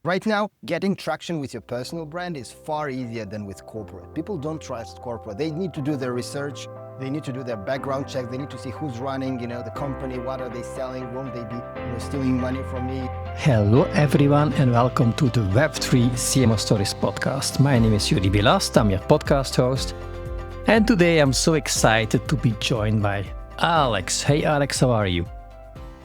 Right now, getting traction with your personal brand is far easier than with corporate. People don't trust corporate. They need to do their research. They need to do their background checks. They need to see who's running, the company, what are they selling, won't they be, stealing money from me. Hello everyone and welcome to the Web3 CMO Stories podcast. My name is Joeri Billas, I'm your podcast host. And today I'm so excited to be joined by Alex. Hey Alex, how are you?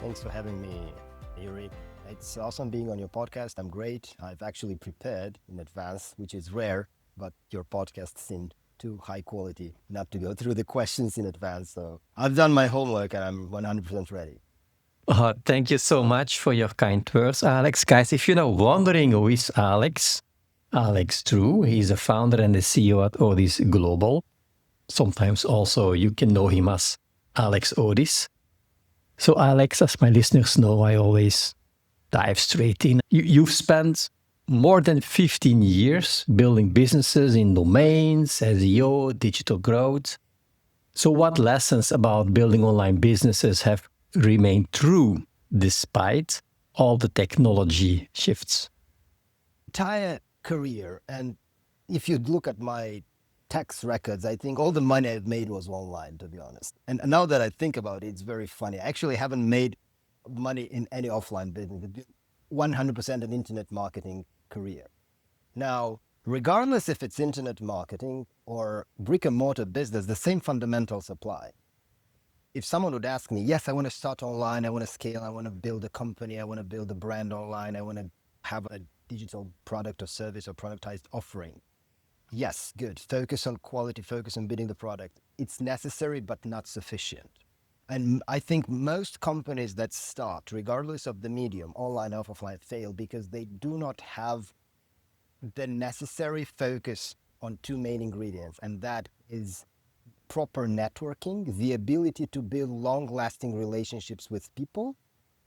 Thanks for having me, Joeri. It's awesome being on your podcast. I'm great. I've actually prepared in advance, which is rare, but your podcast seemed too high quality not to go through the questions in advance. So I've done my homework and I'm 100% ready. Thank you so much for your kind words, Alex. Guys, if you're now wondering who is Alex Drew, he's the founder and the CEO at Odys Global. Sometimes also you can know him as Alex Odys. So Alex, as my listeners know, I always dive straight in. You've spent more than 15 years building businesses in domains, SEO, digital growth. So what lessons about building online businesses have remained true despite all the technology shifts? Entire career, and if you look at my tax records, I think all the money I've made was online, to be honest. And now that I think about it, it's very funny. I actually haven't made money in any offline business. 100% an internet marketing career. Now, regardless if it's internet marketing or brick and mortar business, the same fundamentals apply. If someone would ask me, yes, I want to start online, I want to scale, I want to build a company, I want to build a brand online, I want to have a digital product or service or productized offering. Yes, good. Focus on quality, focus on building the product. It's necessary, but not sufficient. And I think most companies that start, regardless of the medium, online or offline, fail because they do not have the necessary focus on two main ingredients, and that is proper networking, the ability to build long-lasting relationships with people,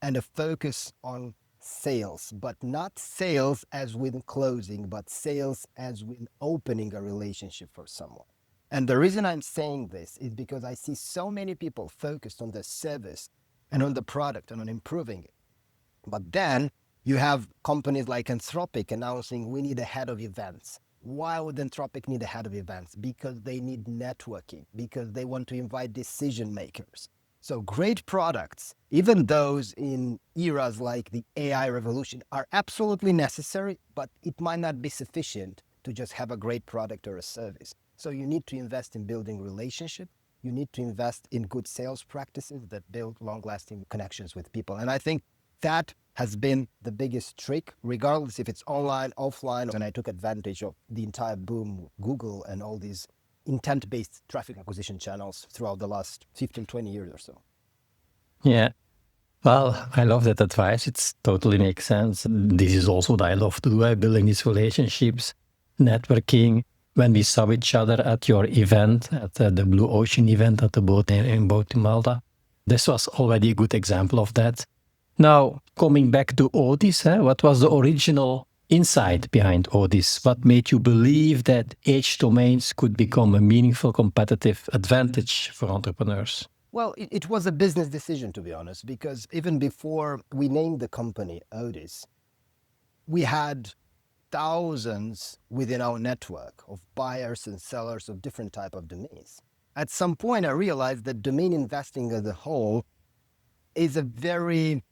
and a focus on sales, but not sales as with closing, but sales as with opening a relationship for someone. And the reason I'm saying this is because I see so many people focused on the service and on the product and on improving it. But then you have companies like Anthropic announcing we need a head of events. Why would Anthropic need a head of events? Because they need networking, because they want to invite decision makers. So great products, even those in eras like the AI revolution, are absolutely necessary, but it might not be sufficient to just have a great product or a service. So you need to invest in building relationships. You need to invest in good sales practices that build long-lasting connections with people. And I think that has been the biggest trick, regardless if it's online, offline. And I took advantage of the entire boom, Google and all these intent-based traffic acquisition channels throughout the last 15, 20 years or so. Yeah. Well, I love that advice. It totally makes sense. This is also what I love to do, building these relationships, networking. When we saw each other at your event, at the Blue Ocean event at the boat in Malta, this was already a good example of that. Now, coming back to Odys, what was the original insight behind Odys? What made you believe that edge domains could become a meaningful competitive advantage for entrepreneurs? Well, it was a business decision, to be honest, because even before we named the company Odys, we had thousands within our network of buyers and sellers of different type of domains. At some point, I realized that domain investing as a whole is a very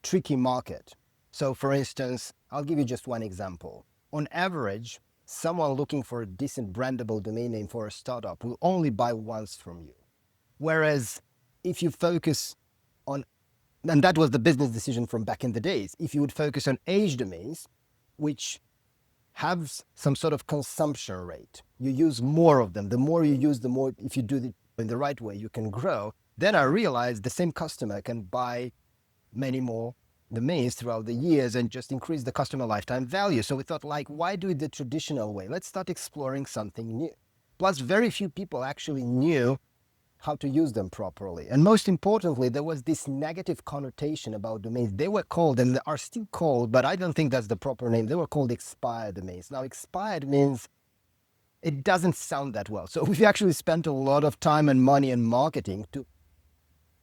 tricky market. So for instance, I'll give you just one example. On average, someone looking for a decent brandable domain name for a startup will only buy once from you. Whereas if you focus on, and that was the business decision from back in the days, if you would focus on age domains, which have some sort of consumption rate, you use more of them. The more you use, the more, if you do it in the right way, you can grow. Then I realized the same customer can buy many more domains throughout the years and just increase the customer lifetime value. So we thought, like, why do it the traditional way? Let's start exploring something new. Plus, very few people actually knew how to use them properly. And most importantly, there was this negative connotation about domains. They were called, and they are still called, but I don't think that's the proper name. They were called expired domains. Now, expired means it doesn't sound that well. So we actually spent a lot of time and money and marketing to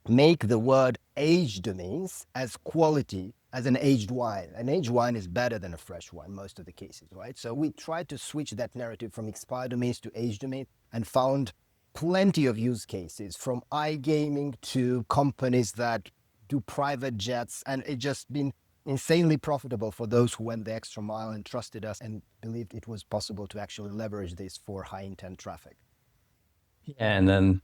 make the word aged domains as quality as an aged wine. An aged wine is better than a fresh wine, most of the cases, right? So we tried to switch that narrative from expired domains to aged domains and found plenty of use cases from iGaming to companies that do private jets. And it just been insanely profitable for those who went the extra mile and trusted us and believed it was possible to actually leverage this for high intent traffic. And then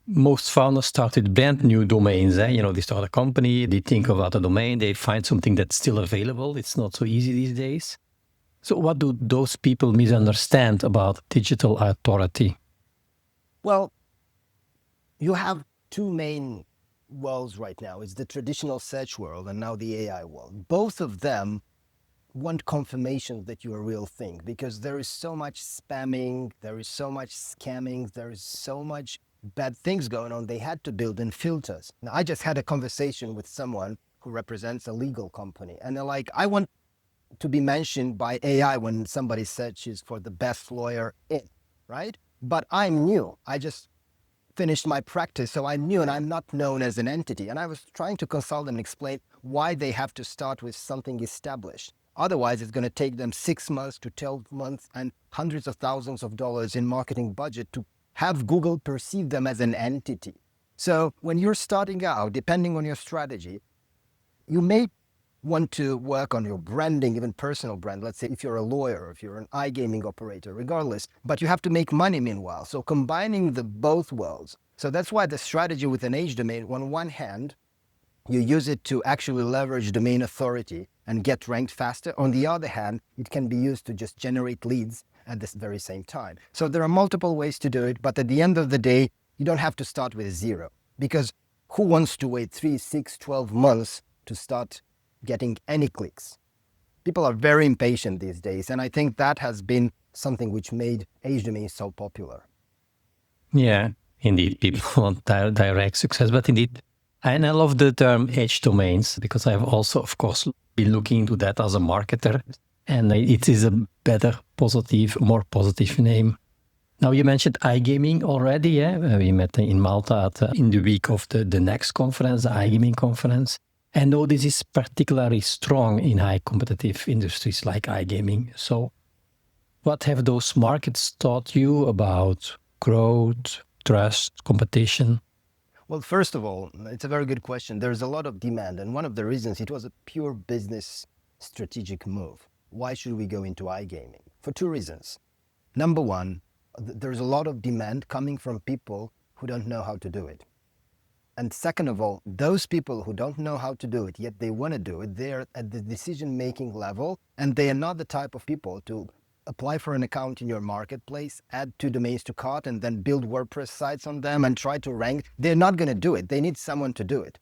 most founders started brand new domains. They start a company, they think about a domain, they find something that's still available. It's not so easy these days. So what do those people misunderstand about digital authority? Well, you have two main worlds right now. It's the traditional search world and now the AI world. Both of them want confirmation that you're a real thing because there is so much spamming, there is so much scamming, there is so much bad things going on. They had to build in filters. Now, I just had a conversation with someone who represents a legal company, and they're like, I want to be mentioned by AI when somebody searches for the best lawyer in, right? But I'm new. I just finished my practice, so I'm new and I'm not known as an entity. And I was trying to consult them and explain why they have to start with something established. Otherwise, it's going to take them 6 months to 12 months and hundreds of thousands of dollars in marketing budget to have Google perceive them as an entity. So when you're starting out, depending on your strategy, you may want to work on your branding, even personal brand. Let's say if you're a lawyer, if you're an iGaming operator, regardless, but you have to make money meanwhile. So combining the both worlds. So that's why the strategy with an age domain, on one hand, you use it to actually leverage domain authority and get ranked faster. On the other hand, it can be used to just generate leads at this very same time. So there are multiple ways to do it, but at the end of the day, you don't have to start with zero because who wants to wait 3, 6, 12 months to start getting any clicks? People are very impatient these days, and I think that has been something which made age domains so popular. Yeah, indeed, people want direct success, but indeed, and I love the term edge domains because I've also, of course, been looking into that as a marketer, and it is a better, positive, more positive name. Now, you mentioned iGaming already. Yeah, we met in Malta in the week of the next conference, the iGaming conference. And though this is particularly strong in high competitive industries like iGaming. So what have those markets taught you about growth, trust, competition? Well, first of all, it's a very good question. There's a lot of demand, and one of the reasons it was a pure business strategic move. Why should we go into iGaming? For two reasons. Number one, there's a lot of demand coming from people who don't know how to do it. And second of all, those people who don't know how to do it, yet they want to do it, they're at the decision-making level, and they are not the type of people to apply for an account in your marketplace, add 2 domains to cart, and then build WordPress sites on them and try to rank. They're not going to do it. They need someone to do it.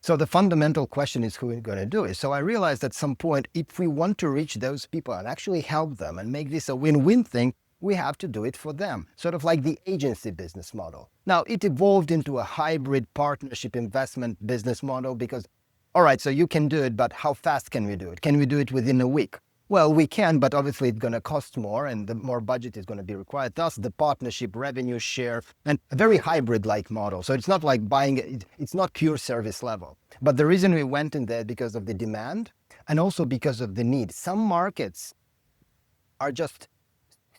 So the fundamental question is who is going to do it. So I realized at some point, if we want to reach those people and actually help them and make this a win-win thing, we have to do it for them, sort of like the agency business model. Now, it evolved into a hybrid partnership investment business model because, all right, so you can do it, but how fast can we do it? Can we do it within a week? Well, we can, but obviously it's going to cost more and the more budget is going to be required. Thus, the partnership revenue share and a very hybrid-like model. So it's not like buying, it's not pure service level. But the reason we went in there because of the demand and also because of the need. Some markets are just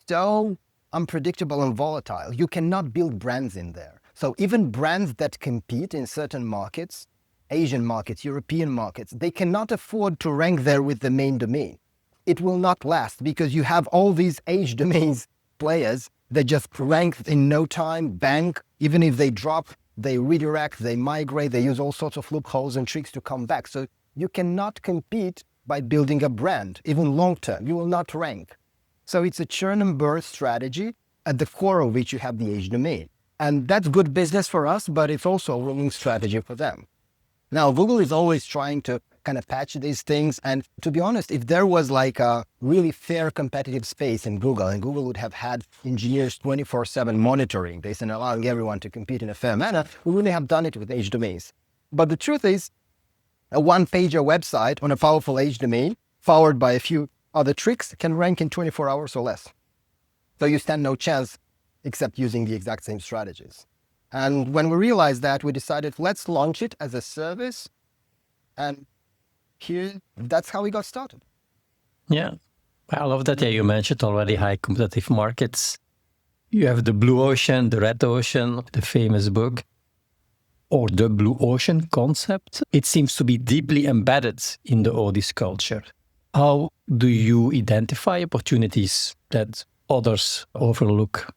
so unpredictable and volatile. You cannot build brands in there. So even brands that compete in certain markets, Asian markets, European markets, they cannot afford to rank there with the main domain. It will not last because you have all these age domains players that just rank in no time, bank, even if they drop, they redirect, they migrate, they use all sorts of loopholes and tricks to come back. So you cannot compete by building a brand, even long term. You will not rank. So it's a churn-and-burn strategy at the core of which you have the age domain. And that's good business for us, but it's also a winning strategy for them. Now, Google is always trying to kind of patch these things. And to be honest, if there was like a really fair competitive space in Google, and Google would have had engineers 24/7 monitoring this and allowing everyone to compete in a fair manner, we wouldn't have done it with age domains. But the truth is, a one-pager website on a powerful age domain, followed by a few other tricks, can rank in 24 hours or less. So you stand no chance except using the exact same strategies. And when we realized that, we decided, let's launch it as a service. And that's how we got started. Yeah. I love that. Yeah, you mentioned already high competitive markets. You have the blue ocean, the red ocean, the famous book, or the blue ocean concept. It seems to be deeply embedded in the Odys culture. How do you identify opportunities that others overlook?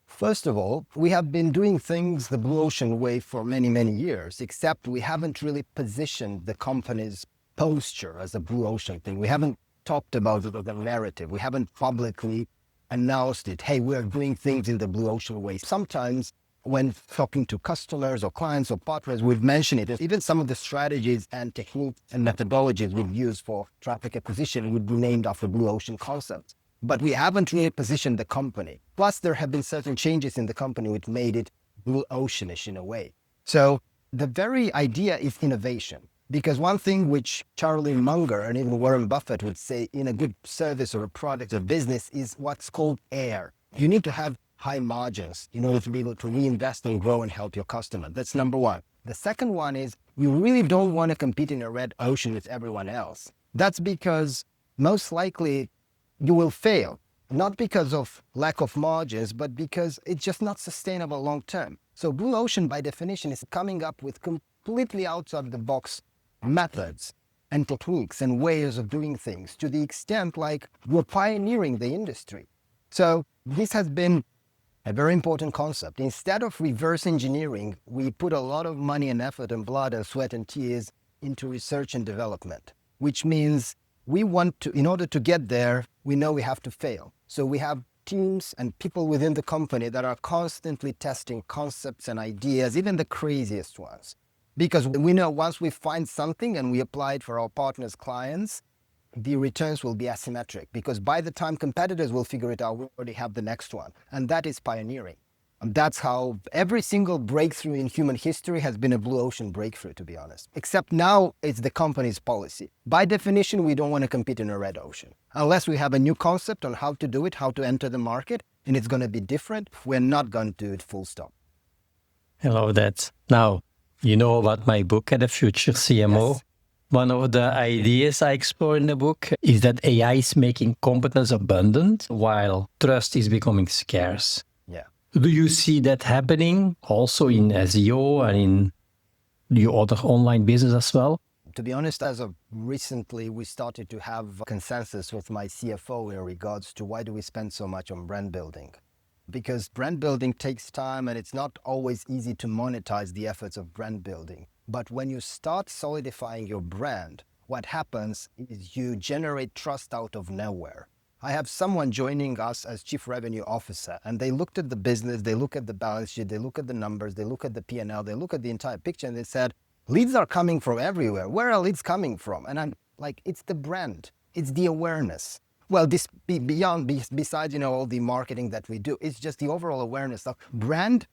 First of all, we have been doing things the blue ocean way for many, many years, except we haven't really positioned the company's posture as a blue ocean thing. We haven't talked about it as a narrative. We haven't publicly announced it. Hey, we're doing things in the blue ocean way. Sometimes when talking to customers or clients or partners, we've mentioned it. Even some of the strategies and techniques and methodologies we've used for traffic acquisition would be named after blue ocean concepts. But we haven't really positioned the company. Plus, there have been certain changes in the company which made it blue oceanish in a way. So the very idea is innovation. Because one thing which Charlie Munger and even Warren Buffett would say in a good service or a product or business is what's called air. You need to have high margins in order to be able to reinvest and grow and help your customer. That's number one. The second one is you really don't want to compete in a red ocean with everyone else. That's because most likely you will fail, not because of lack of margins, but because it's just not sustainable long term. So blue ocean by definition is coming up with completely outside the box methods and techniques and ways of doing things to the extent like we're pioneering the industry. So this has been a very important concept. Instead of reverse engineering, we put a lot of money and effort and blood and sweat and tears into research and development, which means we want to, in order to get there, we know we have to fail. So we have teams and people within the company that are constantly testing concepts and ideas, even the craziest ones. Because we know once we find something and we apply it for our partners' clients, the returns will be asymmetric because by the time competitors will figure it out, we already have the next one. And that is pioneering. And that's how every single breakthrough in human history has been a blue ocean breakthrough, to be honest. Except now it's the company's policy. By definition, we don't want to compete in a red ocean. Unless we have a new concept on how to do it, how to enter the market, and it's going to be different, we're not going to do it full stop. I love that. Now, you know about my book, The Future CMO. Yes. One of the ideas I explore in the book is that AI is making competence abundant while trust is becoming scarce. Yeah. Do you see that happening also in SEO and in your other online business as well? To be honest, as of recently, we started to have a consensus with my CFO in regards to why do we spend so much on brand building? Because brand building takes time and it's not always easy to monetize the efforts of brand building. But when you start solidifying your brand, what happens is you generate trust out of nowhere. I have someone joining us as Chief Revenue Officer, and they looked at the business, they look at the balance sheet, they look at the numbers, they look at the P&L, they look at the entire picture, and they said, leads are coming from everywhere. Where are leads coming from? And I'm like, it's the brand, it's the awareness. Well, this besides, all the marketing that we do, it's just the overall awareness of brand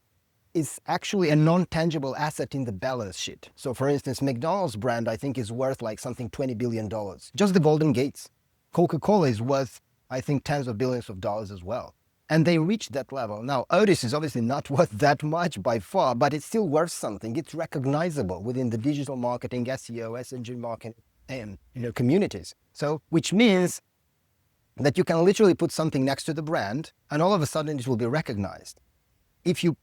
is actually a non-tangible asset in the balance sheet. So for instance, McDonald's brand, I think, is worth like something $20 billion. Just the Golden Gates. Coca-Cola is worth, I think, tens of billions of dollars as well. And they reached that level. Now, Odys is obviously not worth that much by far, but it's still worth something. It's recognizable within the digital marketing, SEO, SNG marketing, and communities. So, which means that you can literally put something next to the brand, and all of a sudden it will be recognized. If you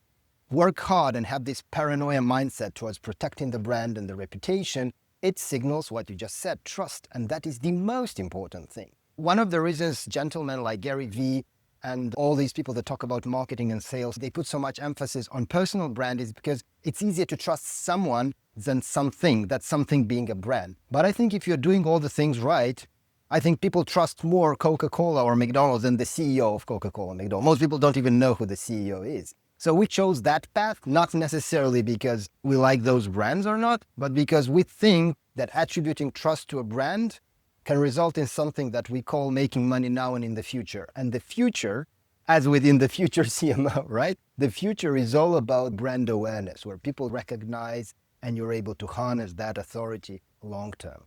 work hard and have this paranoia mindset towards protecting the brand and the reputation, it signals what you just said, trust. And that is the most important thing. One of the reasons gentlemen like Gary Vee and all these people that talk about marketing and sales, they put so much emphasis on personal brand is because it's easier to trust someone than something, that something being a brand. But I think if you're doing all the things right, I think people trust more Coca-Cola or McDonald's than the CEO of Coca-Cola and McDonald's. Most people don't even know who the CEO is. So we chose that path, not necessarily because we like those brands or not, but because we think that attributing trust to a brand can result in something that we call making money now and in the future. And the future, as within the future CMO, right? The future is all about brand awareness, where people recognize and you're able to harness that authority long term.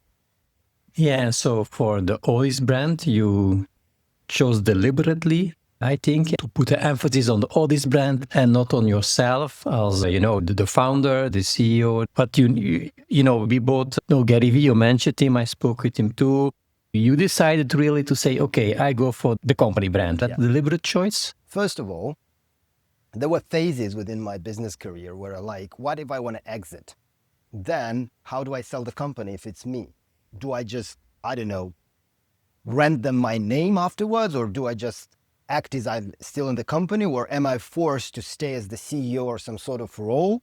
Yeah, so for the Odys brand, you chose deliberately I think, to put the emphasis on the Odys brand and not on yourself as, the founder, the CEO. But, we both know Gary Vee, you mentioned him, I spoke with him too. You decided really to say, okay, I go for the company brand. That deliberate choice? First of all, there were phases within my business career where I like, what if I want to exit? Then how do I sell the company if it's me? Do I just, I don't know, rent them my name afterwards, or do I just act as I'm still in the company, or am I forced to stay as the CEO or some sort of role?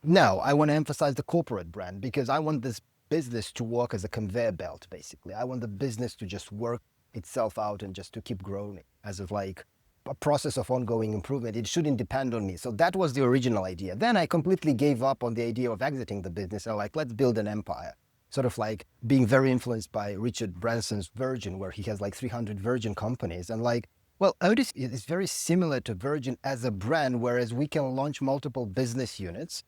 No, I want to emphasize the corporate brand because I want this business to work as a conveyor belt, basically. I want the business to just work itself out and just to keep growing as of like a process of ongoing improvement. It shouldn't depend on me. So that was the original idea. Then I completely gave up on the idea of exiting the business. I like, let's build an empire. Sort of like being very influenced by Richard Branson's Virgin, where he has like 300 Virgin companies. And like, well, Odys is very similar to Virgin as a brand, whereas we can launch multiple business units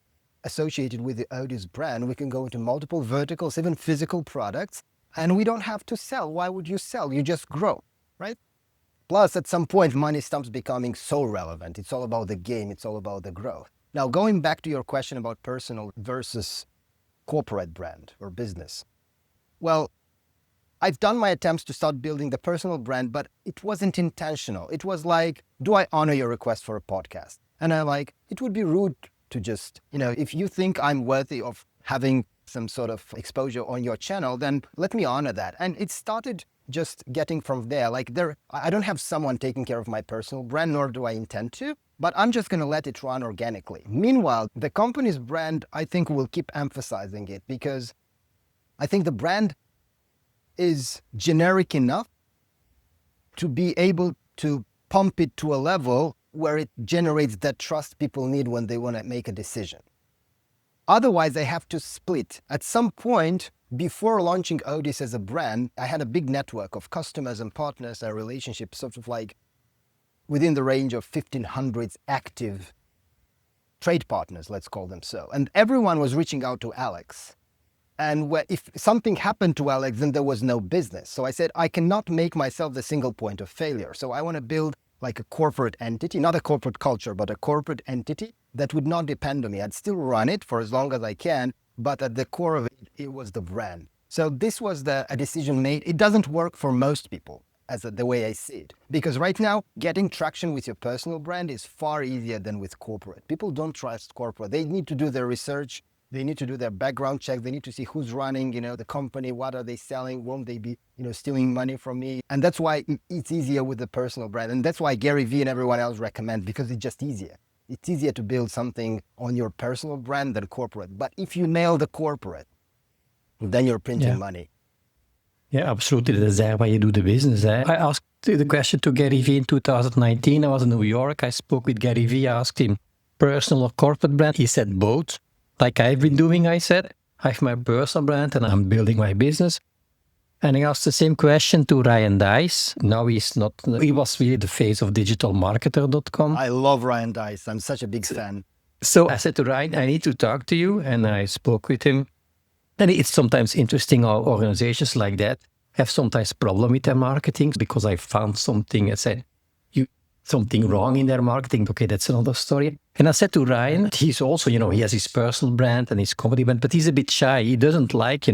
associated with the Odys brand. We can go into multiple verticals, even physical products, and we don't have to sell. Why would you sell? You just grow, right? Plus, at some point, money stops becoming so relevant. It's all about the game. It's all about the growth. Now, going back to your question about personal versus corporate brand or business. Well, I've done my attempts to start building the personal brand, but it wasn't intentional. It was like, do I honor your request for a podcast? And I like, it would be rude to just, if you think I'm worthy of having some sort of exposure on your channel, then let me honor that. And it started just getting from there. Like I don't have someone taking care of my personal brand, nor do I intend to, but I'm just going to let it run organically. Meanwhile, the company's brand, I think, will keep emphasizing it because I think the brand is generic enough to be able to pump it to a level where it generates that trust people need when they want to make a decision. Otherwise, I have to split. At some point, before launching Odys as a brand, I had a big network of customers and partners and relationships, sort of like within the range of 1,500 active trade partners, let's call them so. And everyone was reaching out to Alex. And if something happened to Alex, then there was no business. So I said, I cannot make myself the single point of failure. So I want to build like a corporate entity, not a corporate culture, but a corporate entity that would not depend on me. I'd still run it for as long as I can, but at the core of it, it was the brand. So this was a decision made. It doesn't work for most people as the way I see it. Because right now, getting traction with your personal brand is far easier than with corporate. People don't trust corporate. They need to do their research. They need to do their background check. They need to see who's running, the company, what are they selling? Won't they be, stealing money from me? And that's why it's easier with the personal brand. And that's why Gary Vee and everyone else recommend, because it's just easier. It's easier to build something on your personal brand than corporate. But if you nail the corporate, then you're printing money. Yeah, absolutely. That's there why you do the business. I asked the question to Gary Vee in 2019. I was in New York. I spoke with Gary Vee. I asked him, personal or corporate brand? He said both. Like I've been doing, I said, I have my personal brand and I'm building my business. And I asked the same question to Ryan Deiss. Now he was really the face of digitalmarketer.com. I love Ryan Deiss. I'm such a big fan. So I said to Ryan, I need to talk to you. And I spoke with him. And it's sometimes interesting how organizations like that have sometimes problem with their marketing because I found something, I said, something wrong in their marketing. Okay, that's another story. And I said to Ryan, he's also, he has his personal brand and his company brand, but he's a bit shy. He doesn't like,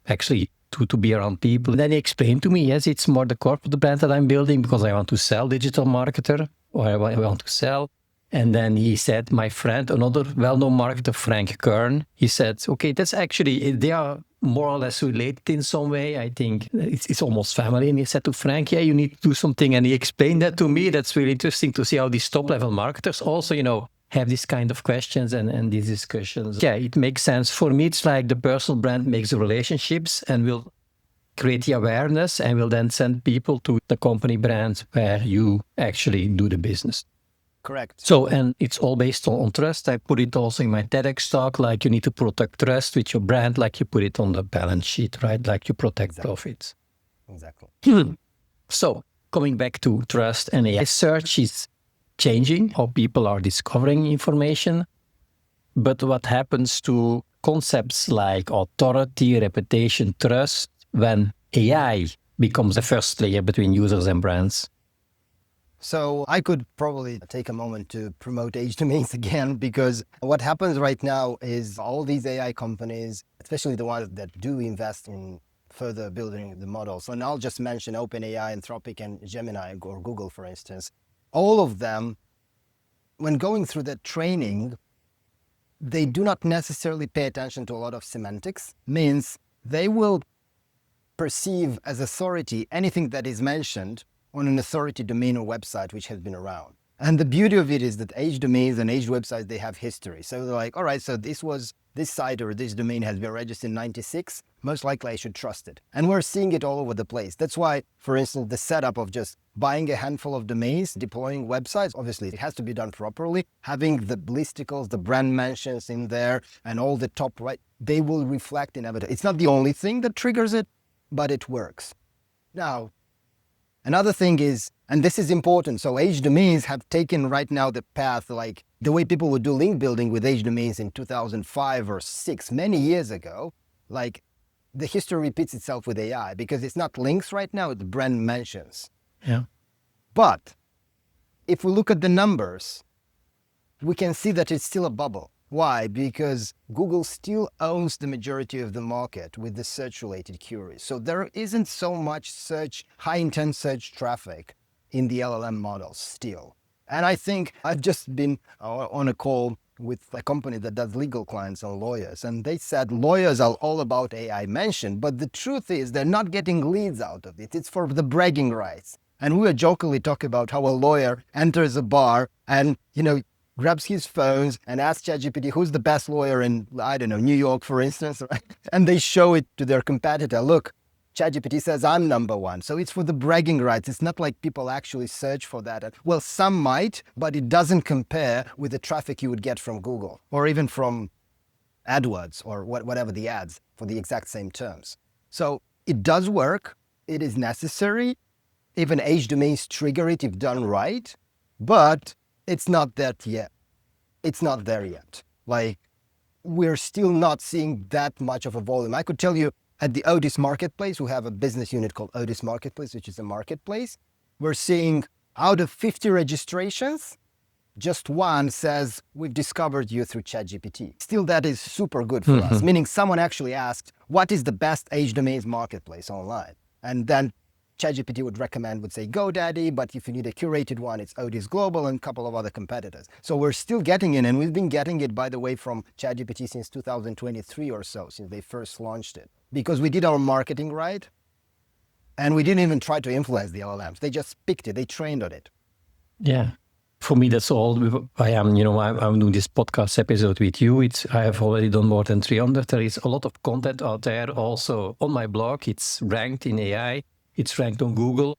actually to be around people. And then he explained to me, yes, it's more the corporate brand that I'm building because I want to sell digital marketer or I want to sell. And then he said, my friend, another well-known marketer, Frank Kern, he said, okay, that's actually, they are more or less related in some way. I think it's almost family. And he said to Frank, yeah, you need to do something. And he explained that to me. That's really interesting to see how these top-level marketers also, have these kind of questions and these discussions. Yeah, it makes sense. For me, it's like the personal brand makes the relationships and will create the awareness and will then send people to the company brand where you actually do the business. Correct. So, and it's all based on trust. I put it also in my TEDx talk, like you need to protect trust with your brand, like you put it on the balance sheet, right? Like you protect profits. Exactly. So, coming back to trust and AI search is changing how people are discovering information. But what happens to concepts like authority, reputation, trust when AI becomes the first layer between users and brands? So I could probably take a moment to promote age domains again, because what happens right now is all these AI companies, especially the ones that do invest in further building the models. And I'll just mention OpenAI, Anthropic, and Gemini, or Google, for instance. All of them, when going through the training, they do not necessarily pay attention to a lot of semantics, means they will perceive as authority anything that is mentioned on an authority domain or website which has been around. And the beauty of it is that age domains and age websites, they have history. So they're like, all right, so this site or this domain has been registered in 96. Most likely I should trust it. And we're seeing it all over the place. That's why, for instance, the setup of just buying a handful of domains, deploying websites, obviously it has to be done properly. Having the listicles, the brand mentions in there, and all the top right, they will reflect inevitably. It's not the only thing that triggers it, but it works. Now, another thing is, and this is important, so age domains have taken right now the path, like the way people would do link building with age domains in 2005 or 6, many years ago, like the history repeats itself with AI, because it's not links right now, it's brand mentions. Yeah. But if we look at the numbers, we can see that it's still a bubble. Why? Because Google still owns the majority of the market with the search-related queries. So there isn't so much high-intent search traffic in the LLM models still. And I think I've just been on a call with a company that does legal clients and lawyers, and they said lawyers are all about AI mention, but the truth is they're not getting leads out of it. It's for the bragging rights. And we were jokingly talking about how a lawyer enters a bar and, grabs his phones and asks ChatGPT who's the best lawyer in, I don't know, New York, for instance, right? And they show it to their competitor. Look, ChatGPT says I'm number one. So it's for the bragging rights. It's not like people actually search for that. Well, some might, but it doesn't compare with the traffic you would get from Google or even from AdWords or whatever the ads for the exact same terms. So it does work. It is necessary. Even age domains trigger it if done right, but it's not that yet. It's not there yet. Like, we're still not seeing that much of a volume. I could tell you at the Odys Marketplace, we have a business unit called Odys Marketplace, which is a marketplace. We're seeing out of 50 registrations, just one says, we've discovered you through ChatGPT. Still, that is super good for us, meaning someone actually asked, what is the best age domains marketplace online? And then ChatGPT would say GoDaddy, but if you need a curated one, it's Odys Global and a couple of other competitors. So we're still getting it, and we've been getting it, by the way, from ChatGPT since 2023 or so, since they first launched it. Because we did our marketing right, and we didn't even try to influence the LLMs. They just picked it, they trained on it. Yeah. For me, that's all. I'm doing this podcast episode with you. I have already done more than 300. There is a lot of content out there. Also on my blog, it's ranked in AI. It's ranked on Google.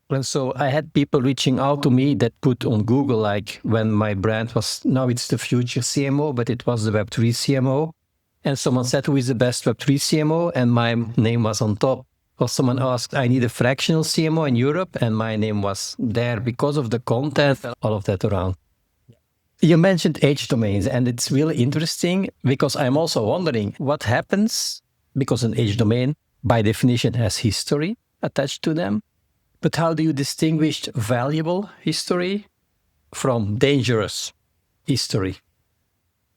And so I had people reaching out to me that put on Google, like when my brand was, now it's the future CMO, but it was the Web3 CMO. And someone said, who is the best Web3 CMO? And my name was on top. Or someone asked, I need a fractional CMO in Europe, and my name was there because of the content, all of that around. You mentioned age domains, and it's really interesting because I'm also wondering what happens because an age domain, by definition, has history attached to them. But how do you distinguish valuable history from dangerous history?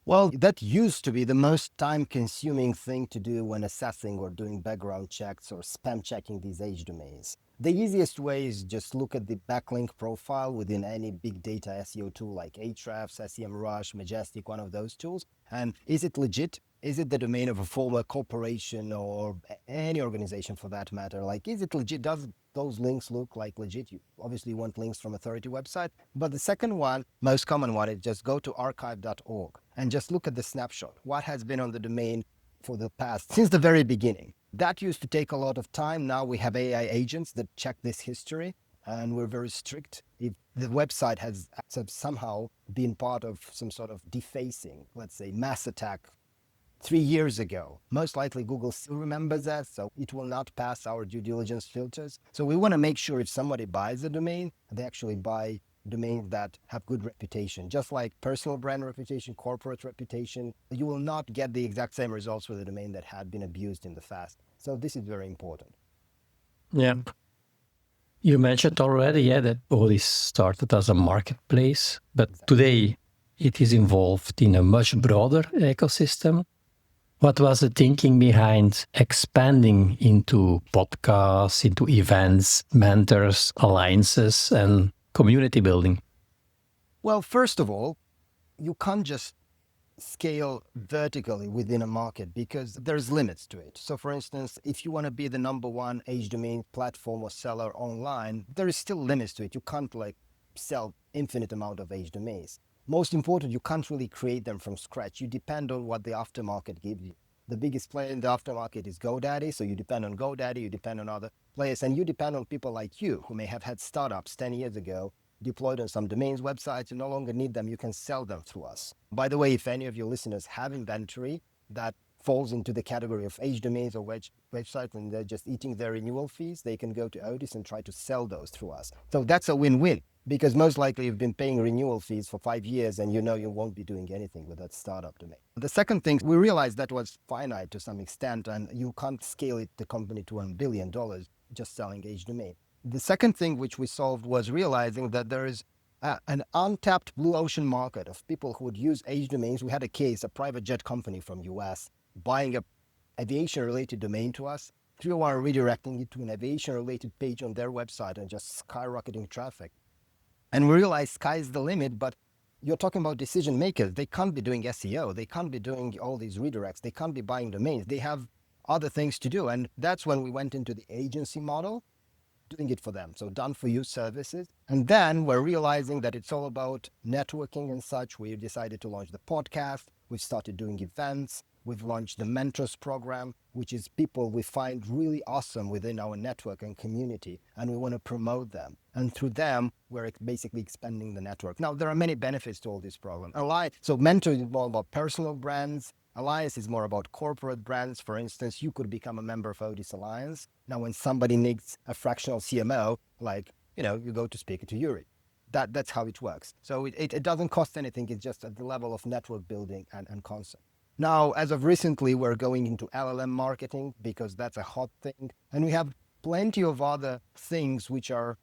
Well, that used to be the most time-consuming thing to do when assessing or doing background checks or spam checking these age domains. The easiest way is just look at the backlink profile within any big data SEO tool like Ahrefs, SEMrush, Majestic, one of those tools. And is it legit? Is it the domain of a former corporation or any organization for that matter? Like, is it legit? Does those links look like legit? You obviously want links from authority website. But the second one, most common one, is just go to archive.org and just look at the snapshot. What has been on the domain for the past, since the very beginning. That used to take a lot of time. Now we have AI agents that check this history, and we're very strict. If the website has somehow been part of some sort of defacing, let's say mass attack 3 years ago, most likely Google still remembers that, so it will not pass our due diligence filters. So we want to make sure if somebody buys a domain, they actually buy domains that have good reputation. Just like personal brand reputation, corporate reputation, you will not get the exact same results with a domain that had been abused in the past. So this is very important. Yeah. You mentioned already, yeah, that Odys started as a marketplace, but Exactly. today it is involved in a much broader ecosystem. What was the thinking behind expanding into podcasts, into events, mentors, alliances, and community building? Well, first of all, you can't just scale vertically within a market because there's limits to it. So for instance, if you want to be the number one age domain platform or seller online, there is still limits to it. You can't like sell infinite amount of age domains. Most important, you can't really create them from scratch. You depend on what the aftermarket gives you. The biggest player in the aftermarket is GoDaddy, so you depend on GoDaddy, you depend on other players, and you depend on people like you who may have had startups 10 years ago deployed on some domains websites. You no longer need them. You can sell them through us. By the way, if any of your listeners have inventory that falls into the category of age domains or websites and they're just eating their renewal fees, they can go to Odys and try to sell those through us. So that's a win-win because most likely you've been paying renewal fees for 5 years and you know you won't be doing anything with that startup domain. The second thing, we realized that was finite to some extent and you can't scale it, the company to $1 billion just selling age domain. The second thing which we solved was realizing that there is an untapped blue ocean market of people who would use age domains. We had a case, a private jet company from US buying a aviation related domain to us, 301 redirecting it to an aviation related page on their website and just skyrocketing traffic. And we realized sky's the limit, but you're talking about decision makers. They can't be doing SEO. They can't be doing all these redirects. They can't be buying domains. They have other things to do. And that's when we went into the agency model, doing it for them. So done for you services. And then we're realizing that it's all about networking and such. We decided to launch the podcast. We've started doing events. We've launched the mentors program, which is people we find really awesome within our network and community, and we want to promote them. And through them, we're basically expanding the network. Now, there are many benefits to all this program. So mentor is more about personal brands. Alliance is more about corporate brands. For instance, you could become a member of Odys Alliance. Now, when somebody needs a fractional CMO, like, you go to speak to Joeri. That's how it works. So it doesn't cost anything. It's just at the level of network building and concept. Now, as of recently, we're going into LLM marketing because that's a hot thing. And we have plenty of other things which are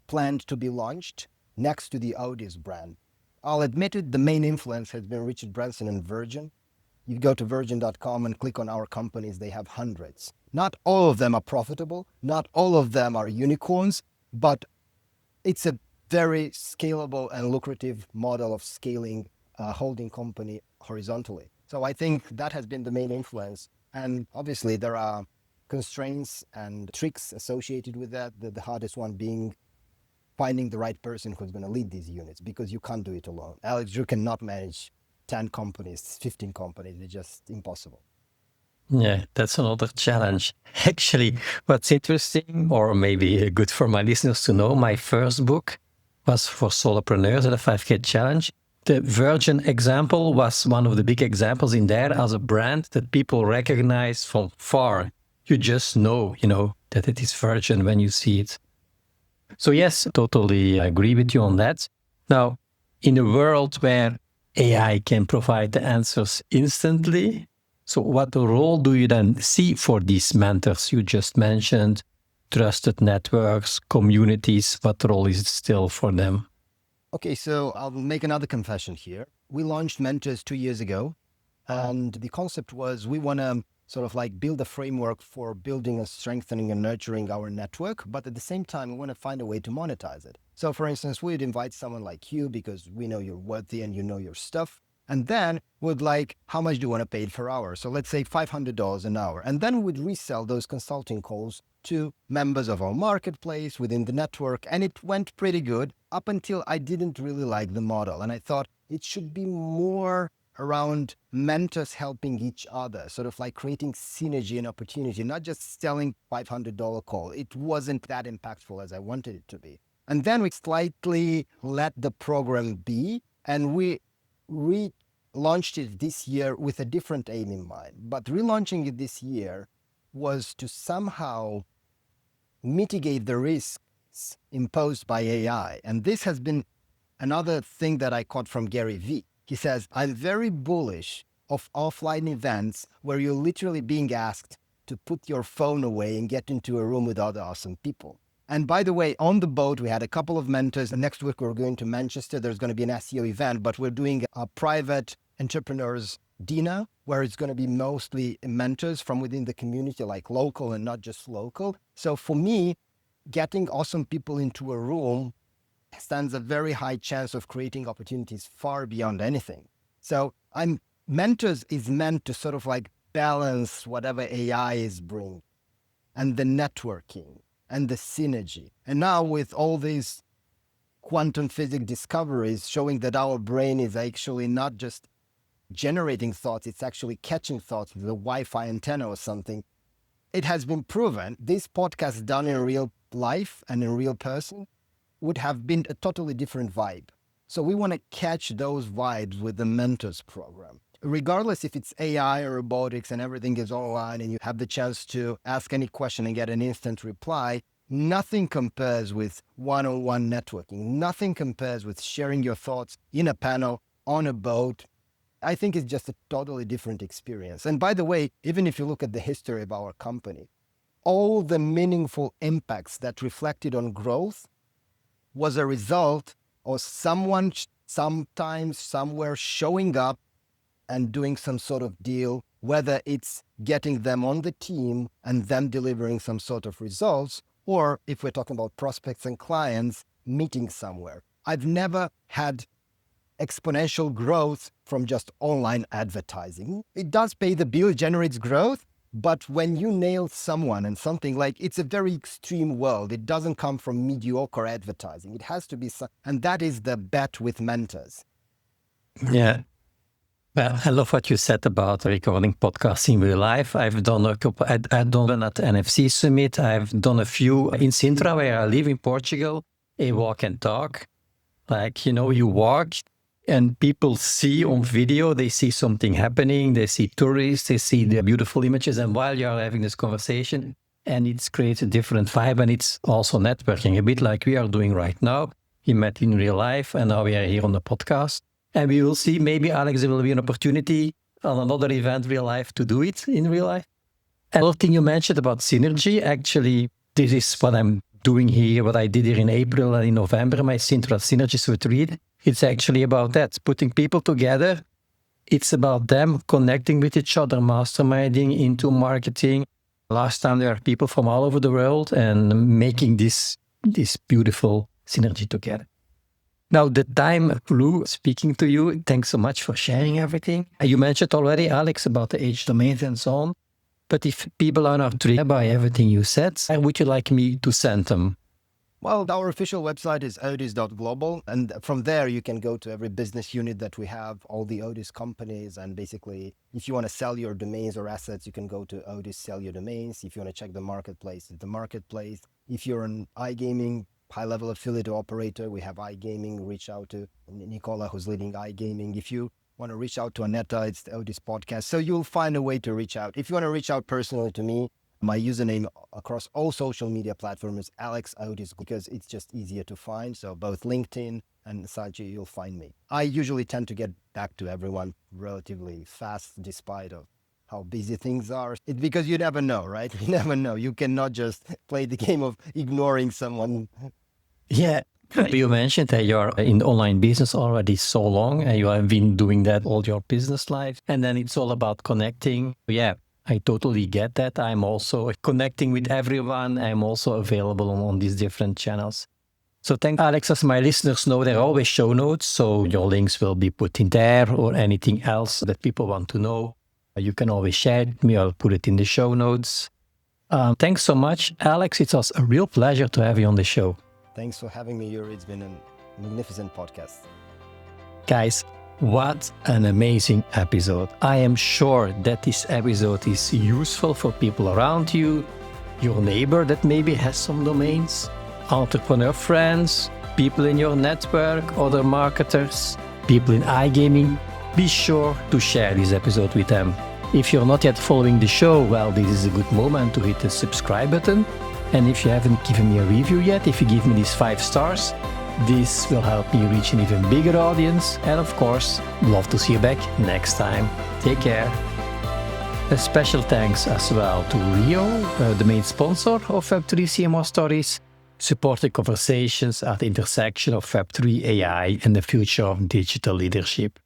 planned to be launched next to the Odys brand. I'll admit it, the main influence has been Richard Branson and Virgin. You go to virgin.com and click on our companies, they have hundreds. Not all of them are profitable, not all of them are unicorns, but it's a very scalable and lucrative model of scaling a holding company horizontally. So I think that has been the main influence. And obviously there are constraints and tricks associated with that, the hardest one being finding the right person who's going to lead these units because you can't do it alone. Alex, Drew cannot manage 10 companies, 15 companies. It's just impossible. Yeah, that's another challenge. Actually, what's interesting, or maybe good for my listeners to know, my first book was for solopreneurs, the 5K challenge. The Virgin example was one of the big examples in there as a brand that people recognize from far. You just know, that it is Virgin when you see it. So yes, totally agree with you on that. Now, in a world where AI can provide the answers instantly, so what role do you then see for these mentors you just mentioned? Trusted networks, communities, what role is it still for them? Okay, so I'll make another confession here. We launched Mentors 2 years ago, and the concept was we want to sort of like build a framework for building and strengthening and nurturing our network, but at the same time, we want to find a way to monetize it. So, for instance, we'd invite someone like you because we know you're worthy and you know your stuff. And then would like, how much do you want to pay per hour? So let's say $500 an hour. And then we would resell those consulting calls to members of our marketplace within the network. And it went pretty good up until I didn't really like the model. And I thought it should be more around mentors helping each other, sort of like creating synergy and opportunity, not just selling $500 call. It wasn't that impactful as I wanted it to be. And then we slightly let the program be, and we relaunched it this year with a different aim in mind. But relaunching it this year was to somehow mitigate the risks imposed by AI. And this has been another thing that I caught from Gary Vee. He says, I'm very bullish of offline events where you're literally being asked to put your phone away and get into a room with other awesome people. And by the way, on the boat, we had a couple of mentors. Next week, we're going to Manchester. There's going to be an SEO event, but we're doing a private entrepreneurs dinner where it's going to be mostly mentors from within the community, like local and not just local. So for me, getting awesome people into a room stands a very high chance of creating opportunities far beyond anything. So mentors is meant to sort of like balance whatever AI is bringing and the networking and the synergy. And now with all these quantum physics discoveries showing that our brain is actually not just generating thoughts, it's actually catching thoughts with a Wi-Fi antenna or something. It has been proven this podcast done in real life and in real person would have been a totally different vibe. So we want to catch those vibes with the mentors program. Regardless if it's AI or robotics and everything is online and you have the chance to ask any question and get an instant reply, nothing compares with one-on-one networking. Nothing compares with sharing your thoughts in a panel, on a boat. I think it's just a totally different experience. And by the way, even if you look at the history of our company, all the meaningful impacts that reflected on growth was a result of someone sometimes somewhere showing up and doing some sort of deal, whether it's getting them on the team and them delivering some sort of results, or if we're talking about prospects and clients, meeting somewhere. I've never had exponential growth from just online advertising. It does pay the bill, generates growth, but when you nail someone and something, like, it's a very extreme world. It doesn't come from mediocre advertising. It has to be, and that is the bet with mentors. Yeah. Well, I love what you said about recording podcasts in real life. I've done a couple, I've done one at the NFC Summit. I've done a few in Sintra, where I live in Portugal, a walk and talk. Like, you walk and people see on video, they see something happening, they see tourists, they see the beautiful images. And while you're having this conversation, and it creates a different vibe, and it's also networking, a bit like we are doing right now. We met in real life, and now we are here on the podcast. And we will see, maybe, Alex, there will be an opportunity on another event, real life, to do it in real life. Another thing you mentioned about synergy, actually, this is what I'm doing here, what I did here in April and in November, my Sintra Synergies retreat. It's actually about that, putting people together. It's about them connecting with each other, masterminding into marketing. Last time there are people from all over the world and making this beautiful synergy together. Now, the time flew speaking to you. Thanks so much for sharing everything. You mentioned already, Alex, about the age domains and so on. But if people are not triggered by everything you said, where would you like me to send them? Well, our official website is odys.global. And from there, you can go to every business unit that we have, all the Odys companies. And basically, if you want to sell your domains or assets, you can go to Odys, sell your domains. If you want to check the marketplace, it's the marketplace. If you're an iGaming high-level affiliate operator, we have iGaming. Reach out to Nicola, who's leading iGaming. If you want to reach out to Aneta, it's the Odys podcast. So you'll find a way to reach out. If you want to reach out personally to me, my username across all social media platforms is Alex Odys, because it's just easier to find. So both LinkedIn and such, you'll find me. I usually tend to get back to everyone relatively fast, despite of how busy things are. It's because you never know, right? You never know. You cannot just play the game of ignoring someone. Yeah. You mentioned that you're in online business already so long, and you have been doing that all your business life. And then it's all about connecting. Yeah, I totally get that. I'm also connecting with everyone. I'm also available on these different channels. So thank Alex. As my listeners know, there are always show notes. So your links will be put in there, or anything else that people want to know. You can always share it with me. I'll put it in the show notes. Thanks so much, Alex. It was a real pleasure to have you on the show. Thanks for having me, Joeri. It's been a magnificent podcast. Guys, what an amazing episode. I am sure that this episode is useful for people around you, your neighbor that maybe has some domains, entrepreneur friends, people in your network, other marketers, people in iGaming. Be sure to share this episode with them. If you're not yet following the show, well, this is a good moment to hit the subscribe button. And if you haven't given me a review yet, if you give me these 5 stars, this will help me reach an even bigger audience. And of course, love to see you back next time. Take care. A special thanks as well to Rio, the main sponsor of Web3 CMO Stories. supporting conversations at the intersection of Web3 AI and the future of digital leadership.